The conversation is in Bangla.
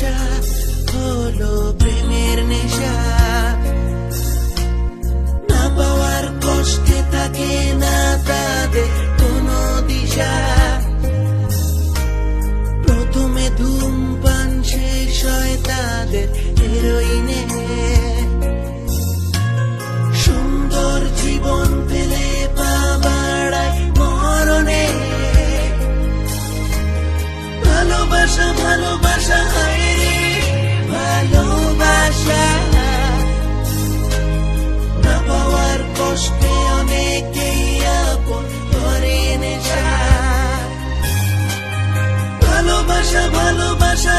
নেশা হলো প্রেমের নেশা, না পাওয়ার কষ্টে থাকে না তাদের কোনো দিশা। প্রথমে ধূমপান শেষ হয় তাদের হেরোইনে, সুন্দর জীবন ফেলে পা বাড়ায় মরণে। ভালোবাসা ভালোবাসা হায় রে ভালোবাসা, না পাওয়ার কষ্টে অনেকেই আপন করে নেশা। ভালোবাসা ভালোবাসা